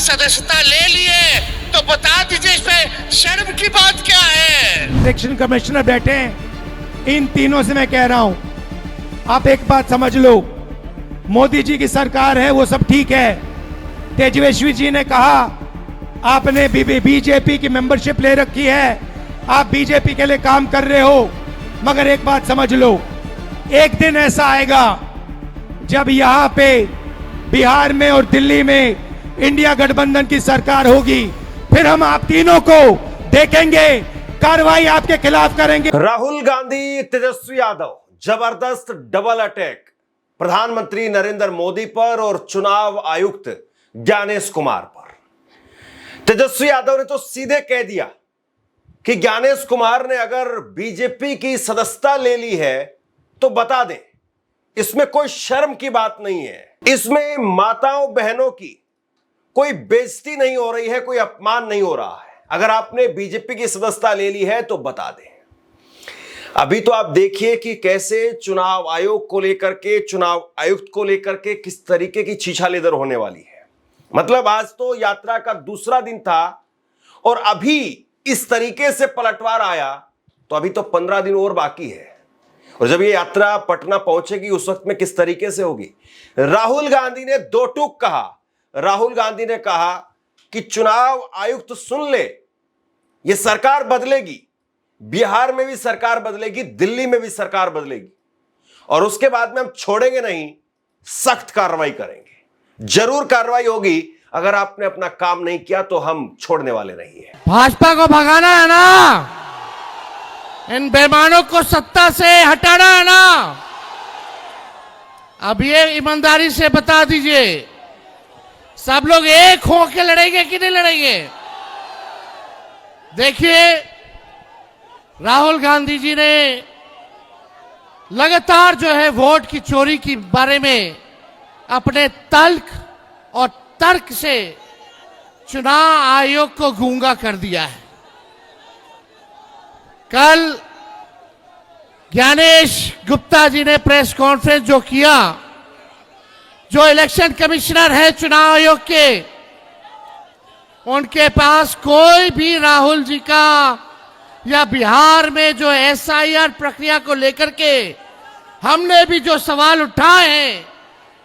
सदस्यता ले लिए, तो बता दीजिए इसमें शर्म की बात क्या है। इलेक्शन कमिश्नर बैठे हैं, इन तीनों से मैं कह रहा हूं, आप एक बात समझ लो, मोदी जी की सरकार है वो सब ठीक है। तेजस्वी जी ने कहा आपने बीजेपी की मेंबरशिप ले रखी है, आप बीजेपी के लिए काम कर रहे हो, मगर एक बात समझ लो, एक दिन ऐसा आएगा जब यहां पे बिहार में और दिल्ली में इंडिया गठबंधन की सरकार होगी, फिर हम आप तीनों को देखेंगे, कार्रवाई आपके खिलाफ करेंगे। राहुल गांधी, तेजस्वी यादव, जबरदस्त डबल अटैक प्रधानमंत्री नरेंद्र मोदी पर और चुनाव आयुक्त ज्ञानेश कुमार पर। तेजस्वी यादव ने तो सीधे कह दिया कि ज्ञानेश कुमार ने अगर बीजेपी की सदस्यता ले ली है तो बता दें, इसमें कोई शर्म की बात नहीं है, इसमें माताओं बहनों की कोई बेइज्जती नहीं हो रही है, कोई अपमान नहीं हो रहा है। अगर आपने बीजेपी की सदस्यता ले ली है तो बता दें। अभी तो आप देखिए कि कैसे चुनाव आयोग को लेकर के, चुनाव आयुक्त को लेकर के किस तरीके की छीछालेदर होने वाली है। मतलब आज तो यात्रा का दूसरा दिन था और अभी इस तरीके से पलटवार आया, तो अभी तो 15 दिन और बाकी है। और जब ये यात्रा पटना पहुंचेगी उस वक्त में किस तरीके से होगी। राहुल गांधी ने दो टूक कहा। राहुल गांधी ने कहा कि चुनाव आयुक्त सुन ले, ये सरकार बदलेगी, बिहार में भी सरकार बदलेगी, दिल्ली में भी सरकार बदलेगी, और उसके बाद में हम छोड़ेंगे नहीं, सख्त कार्रवाई करेंगे, जरूर कार्रवाई होगी। अगर आपने अपना काम नहीं किया तो हम छोड़ने वाले नहीं है। भाजपा को भगाना है ना, इन बेईमानों को सत्ता से हटाना है ना। अब ये ईमानदारी से बता दीजिए, सब लोग एक हो के लड़ेंगे कि नहीं लड़ेंगे? देखिए, राहुल गांधी जी ने लगातार जो है वोट की चोरी के बारे में अपने तल्ख और तर्क से चुनाव आयोग को गूंगा कर दिया है। कल ज्ञानेश गुप्ता जी ने प्रेस कॉन्फ्रेंस जो किया, जो इलेक्शन कमिश्नर है चुनाव आयोग के, उनके पास कोई भी राहुल जी का या बिहार में जो एसआईआर प्रक्रिया को लेकर के हमने भी जो सवाल उठाए हैं,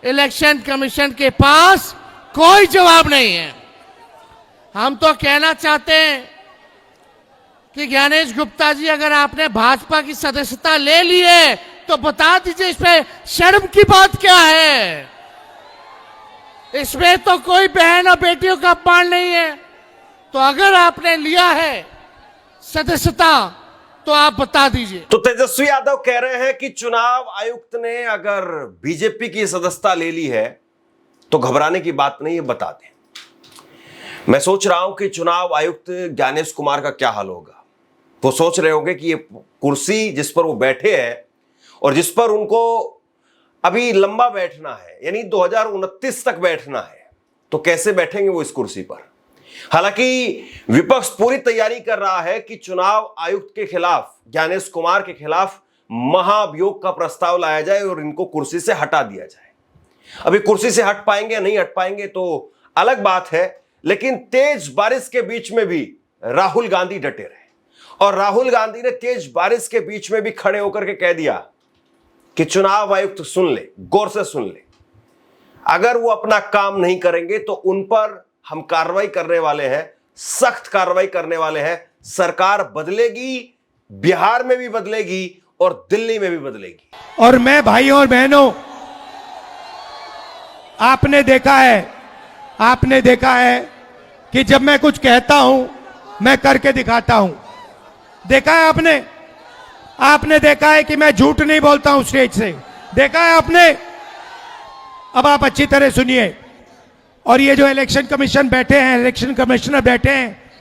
इलेक्शन कमीशन के पास कोई जवाब नहीं है। हम तो कहना चाहते हैं कि ज्ञानेश गुप्ता जी, अगर आपने भाजपा की सदस्यता ले ली है तो बता दीजिए इसमें शर्म की बात क्या है। इसमें तो कोई बहन और बेटियों का अपमान नहीं है। तो अगर आपने लिया है सदस्यता तो आप बता दीजिए। तो तेजस्वी यादव कह रहे हैं कि चुनाव आयुक्त ने अगर बीजेपी की सदस्यता ले ली है तो घबराने की बात नहीं है, बता दें। मैं सोच रहा हूं कि चुनाव आयुक्त ज्ञानेश कुमार का क्या हाल होगा। वो सोच रहे होंगे कि ये कुर्सी जिस पर वो बैठे हैं और जिस पर उनको अभी लंबा बैठना है, यानी 2029 तक बैठना है, तो कैसे बैठेंगे वो इस कुर्सी पर। हालांकि विपक्ष पूरी तैयारी कर रहा है कि चुनाव आयुक्त के खिलाफ, ज्ञानेश कुमार के खिलाफ महाभियोग का प्रस्ताव लाया जाए और इनको कुर्सी से हटा दिया जाए। अभी कुर्सी से हट पाएंगे या नहीं हट पाएंगे तो अलग बात है, लेकिन तेज बारिश के बीच में भी राहुल गांधी डटे रहे। और राहुल गांधी ने तेज बारिश के बीच में भी खड़े होकर के कह दिया कि चुनाव आयुक्त सुन ले, गौर से सुन ले, अगर वो अपना काम नहीं करेंगे तो उन पर हम कार्रवाई करने वाले हैं, सख्त कार्रवाई करने वाले हैं। सरकार बदलेगी, बिहार में भी बदलेगी और दिल्ली में भी बदलेगी। और मैं भाइयों और बहनों, आपने देखा है कि जब मैं कुछ कहता हूं मैं करके दिखाता हूं। देखा है आपने देखा है कि मैं झूठ नहीं बोलता हूं स्टेज से, देखा है आपने। अब आप अच्छी तरह सुनिए। और ये जो इलेक्शन कमीशन बैठे हैं, इलेक्शन कमिश्नर बैठे हैं,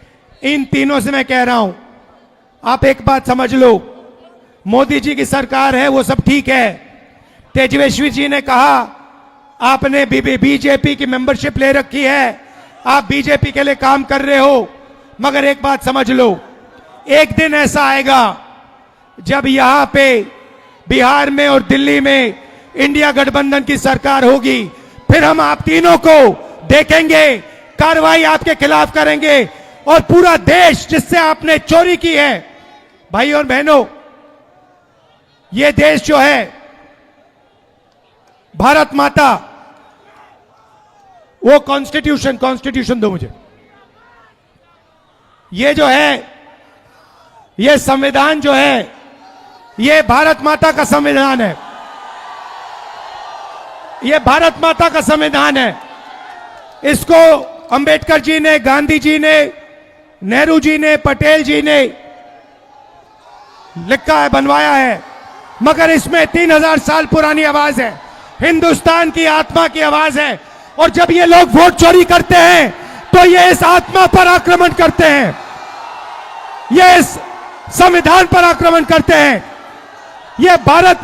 इन तीनों से मैं कह रहा हूं, आप एक बात समझ लो, मोदी जी की सरकार है वो सब ठीक है। तेजस्वी जी ने कहा आपने बीजेपी की मेंबरशिप ले रखी है, आप बीजेपी के लिए काम कर रहे हो, मगर एक बात समझ लो, एक दिन ऐसा आएगा जब यहां पे बिहार में और दिल्ली में इंडिया गठबंधन की सरकार होगी, फिर हम आप तीनों को देखेंगे, कार्रवाई आपके खिलाफ करेंगे। और पूरा देश जिससे आपने चोरी की है, भाई और बहनों, ये देश जो है, भारत माता, वो कॉन्स्टिट्यूशन दो मुझे, ये जो है, ये संविधान जो है, ये भारत माता का संविधान है। ये भारत माता का संविधान है। इसको अंबेडकर जी ने, गांधी जी ने, नेहरू जी ने, पटेल जी ने लिखा है, बनवाया है, मगर इसमें 3000 साल पुरानी आवाज है, हिंदुस्तान की आत्मा की आवाज है। और जब ये लोग वोट चोरी करते हैं तो ये इस आत्मा पर आक्रमण करते हैं, ये इस संविधान पर आक्रमण करते हैं। ये भारत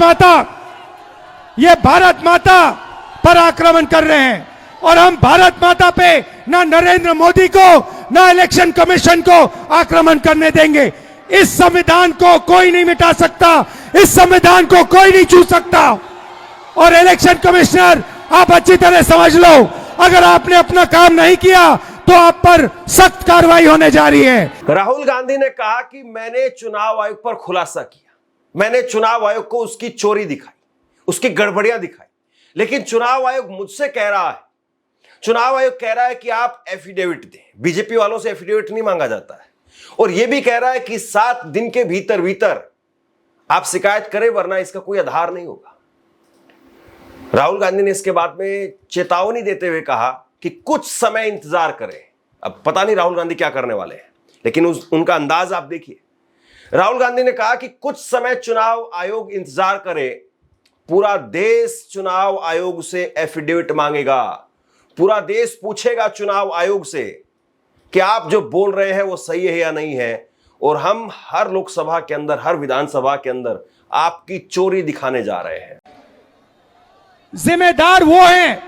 माता पर आक्रमण कर रहे हैं। और हम भारत माता पे ना नरेंद्र मोदी को, ना इलेक्शन कमीशन को आक्रमण करने देंगे। इस संविधान को कोई नहीं मिटा सकता, इस संविधान को कोई नहीं छू सकता। और इलेक्शन कमिश्नर, आप अच्छी तरह समझ लो, अगर आपने अपना काम नहीं किया तो आप पर सख्त कार्रवाई होने जा रही है। राहुल गांधी ने कहा कि मैंने चुनाव आयोग पर खुलासा किया, मैंने चुनाव आयोग को उसकी चोरी दिखाई, उसकी गड़बड़ियां दिखाई, लेकिन चुनाव आयोग मुझसे कह रहा है, चुनाव आयोग कह रहा है कि आप एफिडेविट दें। बीजेपी वालों से एफिडेविट नहीं मांगा जाता है। और यह भी कह रहा है कि 7 दिन के भीतर भीतर आप शिकायत करें, वरना इसका कोई आधार नहीं होगा। राहुल गांधी ने इसके बाद में चेतावनी देते हुए कहा कि कुछ समय इंतजार करें। अब पता नहीं राहुल गांधी क्या करने वाले हैं, लेकिन उनका अंदाज आप देखिए। राहुल गांधी ने कहा कि कुछ समय चुनाव आयोग इंतजार करे, पूरा देश चुनाव आयोग से एफिडेविट मांगेगा, पूरा देश पूछेगा चुनाव आयोग से कि आप जो बोल रहे हैं वो सही है या नहीं है। और हम हर लोकसभा के अंदर, हर विधानसभा के अंदर आपकी चोरी दिखाने जा रहे हैं। जिम्मेदार वो हैं,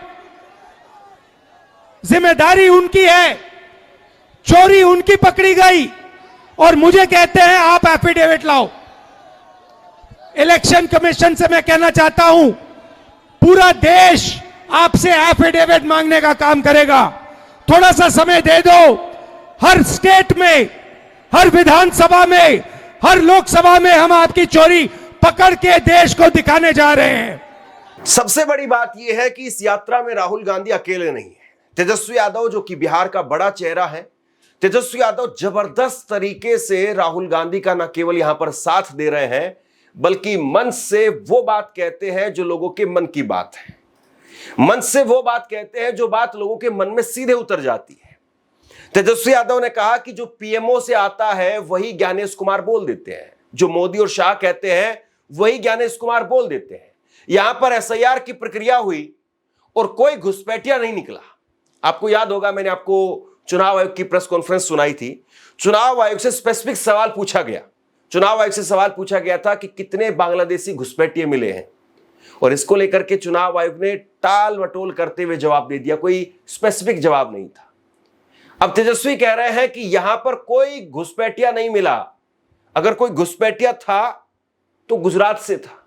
जिम्मेदारी उनकी है, चोरी उनकी पकड़ी गई और मुझे कहते हैं आप एफिडेविट लाओ। इलेक्शन कमीशन से मैं कहना चाहता हूं, पूरा देश आपसे एफिडेविट मांगने का काम करेगा। थोड़ा सा समय दे दो। हर स्टेट में, हर विधानसभा में, हर लोकसभा में हम आपकी चोरी पकड़ के देश को दिखाने जा रहे हैं। सबसे बड़ी बात यह है कि इस यात्रा में राहुल गांधी अकेले नहीं है। तेजस्वी यादव, जो कि बिहार का बड़ा चेहरा है, तेजस्वी यादव जबरदस्त तरीके से राहुल गांधी का न केवल यहां पर साथ दे रहे हैं, बल्कि मंच से वो बात कहते हैं जो लोगों के मन की बात है। मंच से वो बात कहते हैं जो बात लोगों के मन में सीधे उतर जाती है। तेजस्वी यादव ने कहा कि जो पीएमओ से आता है वही ज्ञानेश कुमार बोल देते हैं, जो मोदी और शाह कहते हैं वही ज्ञानेश कुमार बोल देते हैं। यहां पर एसआईआर की प्रक्रिया हुई और कोई घुसपैठिया नहीं निकला। आपको याद होगा, मैंने आपको चुनाव आयोग की प्रेस कॉन्फ्रेंस सुनाई थी। चुनाव आयोग से स्पेसिफिक सवाल पूछा गया। चुनाव आयोग से सवाल पूछा गया था कि कितने बांग्लादेशी घुसपैठिए मिले हैं, और इसको लेकर के चुनाव आयोग ने टाल मटोल करते हुए जवाब दे दिया, कोई स्पेसिफिक जवाब नहीं था। अब तेजस्वी कह रहे हैं कि यहां पर कोई घुसपैठिया नहीं मिला। अगर कोई घुसपैठिया था तो गुजरात से था,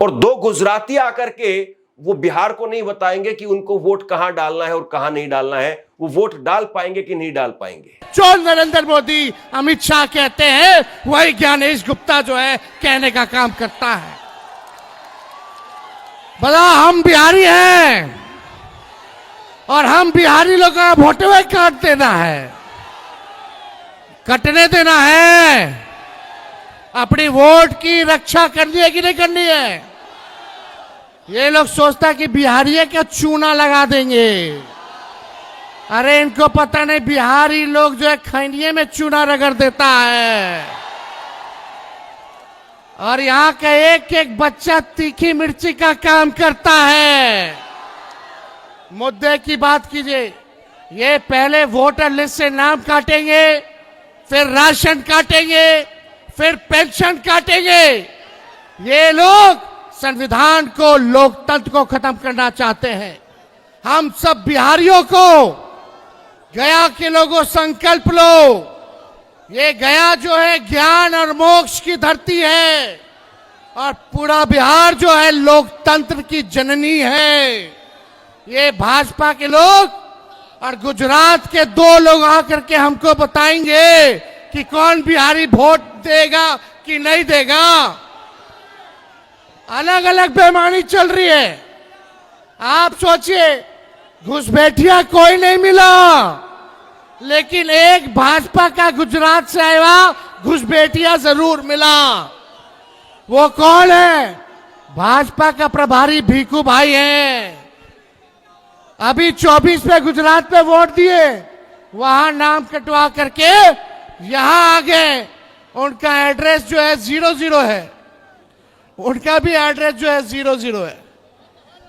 और 2 गुजराती आकर के वो बिहार को नहीं बताएंगे कि उनको वोट कहां डालना है और कहां नहीं डालना है। वो वोट डाल पाएंगे कि नहीं डाल पाएंगे। जो नरेंद्र मोदी, अमित शाह कहते हैं वही ज्ञानेश गुप्ता जो है कहने का काम करता है। बड़ा हम बिहारी हैं और हम बिहारी लोगों का वोट हुए काट देना है, कटने देना है। अपनी वोट की रक्षा करनी है कि नहीं करनी है? ये लोग सोचता है कि बिहारी का चूना लगा देंगे। अरे इनको पता नहीं, बिहारी लोग जो है खैनिये में चूना रगड़ देता है, और यहां का एक एक बच्चा तीखी मिर्ची का काम करता है। मुद्दे की बात कीजिए। ये पहले वोटर लिस्ट से नाम काटेंगे, फिर राशन काटेंगे, फिर पेंशन काटेंगे। ये लोग संविधान को, लोकतंत्र को खत्म करना चाहते हैं। हम सब बिहारियों को, गया के लोगों, संकल्प लो। ये गया जो है ज्ञान और मोक्ष की धरती है, और पूरा बिहार जो है लोकतंत्र की जननी है। ये भाजपा के लोग और गुजरात के 2 लोग आकर के हमको बताएंगे कि कौन बिहारी वोट देगा कि नहीं देगा। अलग अलग बेईमानी चल रही है। आप सोचिए, घुसपैठिया कोई नहीं मिला, लेकिन एक भाजपा का गुजरात से आया घुसपैठिया जरूर मिला। वो कौन है? भाजपा का प्रभारी भीखू भाई हैं। अभी 24 पे गुजरात पे वोट दिए, वहां नाम कटवा करके यहां आ गए। उनका एड्रेस जो है 00 है, उनका भी एड्रेस जो है 00 है।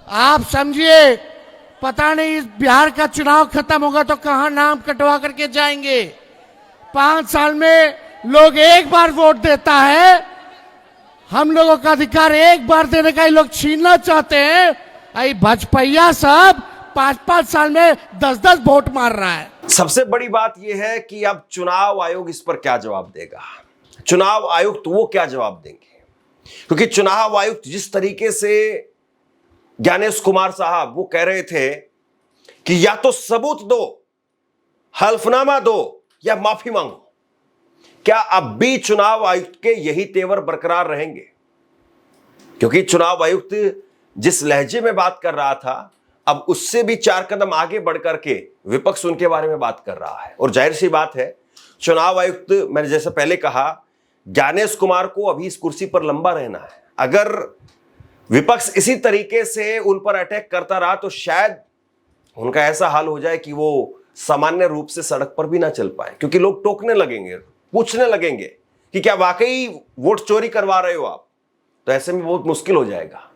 आप समझिए, पता नहीं इस बिहार का चुनाव खत्म होगा तो कहां नाम कटवा करके जाएंगे। 5 साल में लोग एक बार वोट देता है, हम लोगों का अधिकार एक बार देने का ये लोग छीनना चाहते हैं। आई भजपैया सब 5-5 साल में 10-10 वोट मार रहा है। सबसे बड़ी बात यह है कि अब चुनाव आयोग इस पर क्या जवाब देगा। चुनाव आयुक्त वो क्या जवाब देंगे, क्योंकि चुनाव आयुक्त जिस तरीके से ज्ञानेश कुमार साहब वो कह रहे थे कि या तो सबूत दो, हल्फनामा दो या माफी मांगो, क्या अब भी चुनाव आयुक्त के यही तेवर बरकरार रहेंगे? क्योंकि चुनाव आयुक्त जिस लहजे में बात कर रहा था, अब उससे भी 4 कदम आगे बढ़कर के विपक्ष उनके बारे में बात कर रहा है। और जाहिर सी बात है, चुनाव आयुक्त, मैंने जैसे पहले कहा, ज्ञानेश कुमार को अभी इस कुर्सी पर लंबा रहना है। अगर विपक्ष इसी तरीके से उन पर अटैक करता रहा तो शायद उनका ऐसा हाल हो जाए कि वो सामान्य रूप से सड़क पर भी ना चल पाए, क्योंकि लोग टोकने लगेंगे, पूछने लगेंगे कि क्या वाकई वोट चोरी करवा रहे हो आप। तो ऐसे में बहुत मुश्किल हो जाएगा।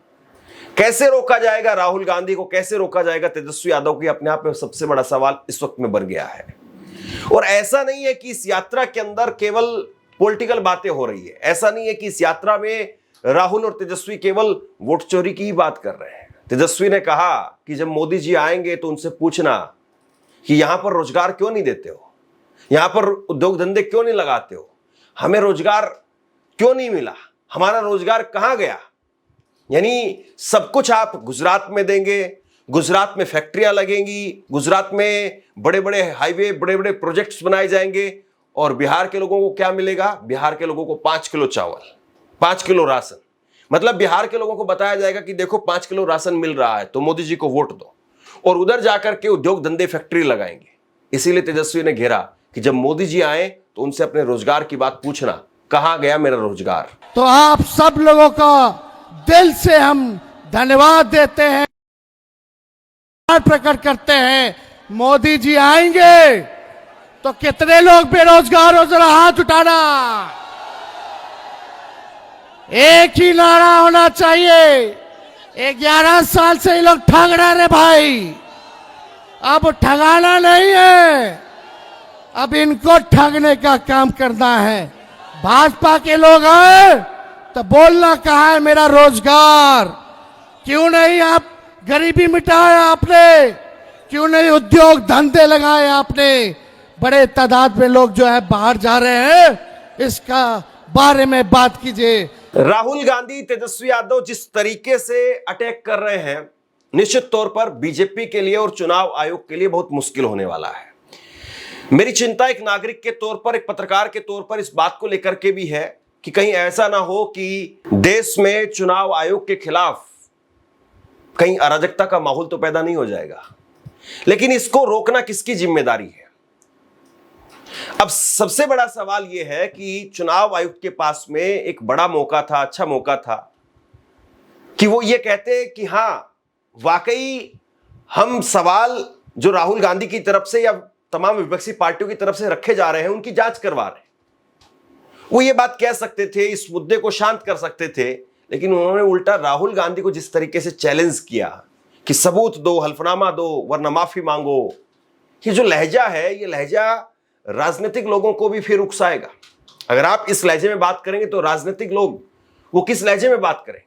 कैसे रोका जाएगा राहुल गांधी को, कैसे रोका जाएगा तेजस्वी यादव को, अपने आप में सबसे बड़ा सवाल इस वक्त में बन गया है। और ऐसा नहीं है कि इस यात्रा के अंदर केवल पॉलिटिकल बातें हो रही है, ऐसा नहीं है कि इस यात्रा में राहुल और तेजस्वी केवल वोट चोरी की ही बात कर रहे हैं। तेजस्वी ने कहा कि जब मोदी जी आएंगे तो उनसे पूछना कि यहां पर रोजगार क्यों नहीं देते हो, यहां पर उद्योग धंधे क्यों नहीं लगाते हो, हमें रोजगार क्यों नहीं मिला, हमारा रोजगार कहां गया। यानी सब कुछ आप गुजरात में देंगे, गुजरात में फैक्ट्रियां लगेंगी, गुजरात में बड़े बड़े हाईवे, बड़े बड़े प्रोजेक्ट्स बनाए जाएंगे, और बिहार के लोगों को क्या मिलेगा? बिहार के लोगों को 5 किलो चावल, 5 किलो राशन। मतलब बिहार के लोगों को बताया जाएगा कि देखो 5 किलो राशन मिल रहा है तो मोदी जी को वोट दो, और उधर जाकर के उद्योग धंधे फैक्ट्री लगाएंगे। इसीलिए तेजस्वी ने घेरा कि जब मोदी जी आए तो उनसे अपने रोजगार की बात पूछना, कहां गया मेरा रोजगार। तो आप सब लोगों का दिल से हम धन्यवाद देते हैं, प्रकट करते हैं। मोदी जी आएंगे तो कितने लोग बेरोजगार हो, जरा हाथ उठाना। एक ही नारा होना चाहिए। 11 साल से ये लोग ठग रहे रे भाई, अब ठगाना नहीं है, अब इनको ठगने का काम करना है। भाजपा के लोग आए तो बोलना कहाँ है मेरा रोजगार, क्यों नहीं आप गरीबी मिटाया आपने, क्यों नहीं उद्योग धंधे लगाए आपने। बड़े तादाद में लोग जो है बाहर जा रहे हैं, इसका बारे में बात कीजिए। राहुल गांधी, तेजस्वी यादव जिस तरीके से अटैक कर रहे हैं, निश्चित तौर पर बीजेपी के लिए और चुनाव आयोग के लिए बहुत मुश्किल होने वाला है। मेरी चिंता एक नागरिक के तौर पर, एक पत्रकार के तौर पर इस बात को लेकर के भी है कि कहीं ऐसा ना हो कि देश में चुनाव आयोग के खिलाफ कहीं अराजकता का माहौल तो पैदा नहीं हो जाएगा। लेकिन इसको रोकना किसकी जिम्मेदारी है? अब सबसे बड़ा सवाल यह है कि चुनाव आयुक्त के पास में एक बड़ा मौका था, अच्छा मौका था कि वो ये कहते कि हां वाकई हम सवाल जो राहुल गांधी की तरफ से या तमाम विपक्षी पार्टियों की तरफ से रखे जा रहे हैं उनकी जांच करवा रहे हैं। वो ये बात कह सकते थे, इस मुद्दे को शांत कर सकते थे, लेकिन उन्होंने उल्टा राहुल गांधी को जिस तरीके से चैलेंज किया कि सबूत दो, हल्फनामा दो, वरना माफी मांगो। ये जो लहजा है, ये लहजा राजनीतिक लोगों को भी फिर उकसाएगा। अगर आप इस लहजे में बात करेंगे तो राजनीतिक लोग वो किस लहजे में बात करेंगे।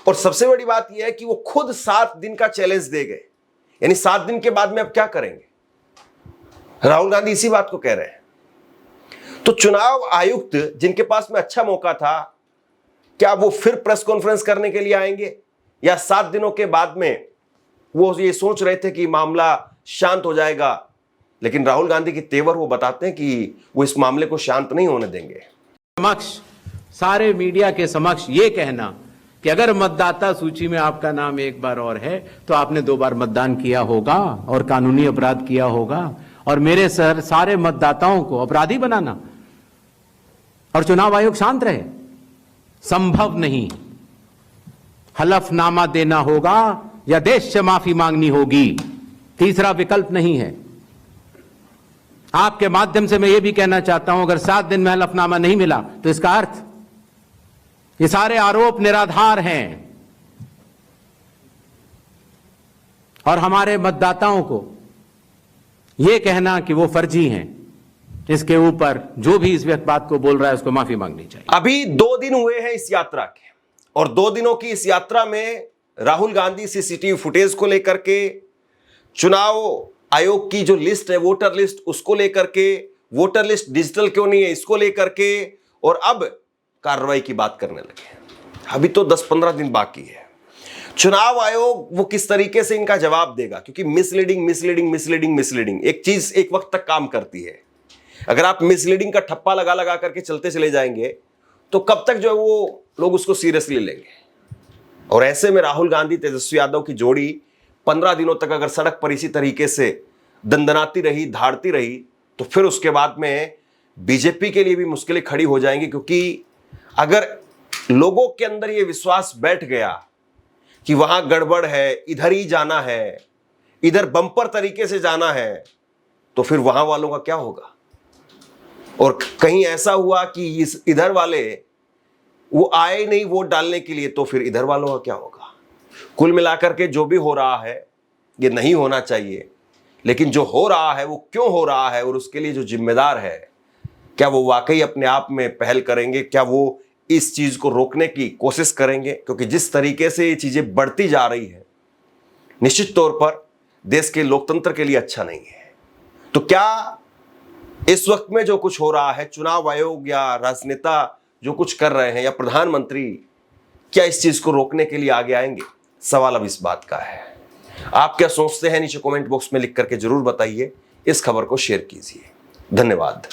और सबसे बड़ी बात यह है कि वो खुद 7 दिन का चैलेंज दे गए, यानी 7 दिन के बाद में अब क्या करेंगे। राहुल गांधी इसी बात को कह रहे हैं। तो चुनाव आयुक्त जिनके पास में अच्छा मौका था, क्या वो फिर प्रेस कॉन्फ्रेंस करने के लिए आएंगे, या 7 दिनों के बाद में वो ये सोच रहे थे कि मामला शांत हो जाएगा, लेकिन राहुल गांधी की तेवर वो बताते हैं कि वो इस मामले को शांत नहीं होने देंगे। समक्ष, सारे मीडिया के समक्ष ये कहना कि अगर मतदाता सूची में आपका नाम एक बार और है तो आपने 2 बार मतदान किया होगा और कानूनी अपराध किया होगा, और मेरे सर सारे मतदाताओं को अपराधी बनाना और चुनाव आयोग शांत रहे, संभव नहीं। हलफनामा देना होगा या देश से माफी मांगनी होगी, तीसरा विकल्प नहीं है। आपके माध्यम से मैं यह भी कहना चाहता हूं, अगर 7 दिन में हलफनामा नहीं मिला तो इसका अर्थ ये सारे आरोप निराधार हैं और हमारे मतदाताओं को यह कहना कि वो फर्जी हैं, इसके ऊपर जो भी इस बात को बोल रहा है उसको माफी मांगनी चाहिए। अभी 2 दिन हुए हैं इस यात्रा के, और 2 दिनों की इस यात्रा में राहुल गांधी सीसीटीवी फुटेज को लेकर के, चुनाव आयोग की जो लिस्ट है वोटर लिस्ट उसको लेकर के, वोटर लिस्ट डिजिटल क्यों नहीं है इसको लेकर के, और अब कार्रवाई की बात करने लगे। अभी तो 10-15 दिन बाकी है। चुनाव आयोग वो किस तरीके से इनका जवाब देगा, क्योंकि मिसलीडिंग एक चीज एक वक्त तक काम करती है। अगर आप मिसलीडिंग का ठप्पा लगा लगा करके चलते चले जाएंगे तो कब तक जो है वो लोग उसको सीरियसली लेंगे। और ऐसे में राहुल गांधी तेजस्वी यादव की जोड़ी 15 दिनों तक अगर सड़क पर इसी तरीके से दंदनाती रही, धाड़ती रही, तो फिर उसके बाद में बीजेपी के लिए भी मुश्किलें खड़ी हो जाएंगी। क्योंकि अगर लोगों के अंदर यह विश्वास बैठ गया कि वहां गड़बड़ है, इधर ही जाना है, इधर बम्पर तरीके से जाना है, तो फिर वहां वालों का क्या होगा। और कहीं ऐसा हुआ कि इस इधर वाले वो आए नहीं वोट डालने के लिए, तो फिर इधर वालों का क्या होगा। कुल मिलाकर के जो भी हो रहा है ये नहीं होना चाहिए, लेकिन जो हो रहा है वो क्यों हो रहा है और उसके लिए जो जिम्मेदार है, क्या वो वाकई अपने आप में पहल करेंगे, क्या वो इस चीज को रोकने की कोशिश करेंगे। क्योंकि जिस तरीके से ये चीजें बढ़ती जा रही है, निश्चित तौर पर देश के लोकतंत्र के लिए अच्छा नहीं है। तो क्या इस वक्त में जो कुछ हो रहा है, चुनाव आयोग या राजनेता जो कुछ कर रहे हैं या प्रधानमंत्री, क्या इस चीज को रोकने के लिए आगे आएंगे? सवाल अब इस बात का है। आप क्या सोचते हैं नीचे कमेंट बॉक्स में लिख करके जरूर बताइए। इस खबर को शेयर कीजिए। धन्यवाद।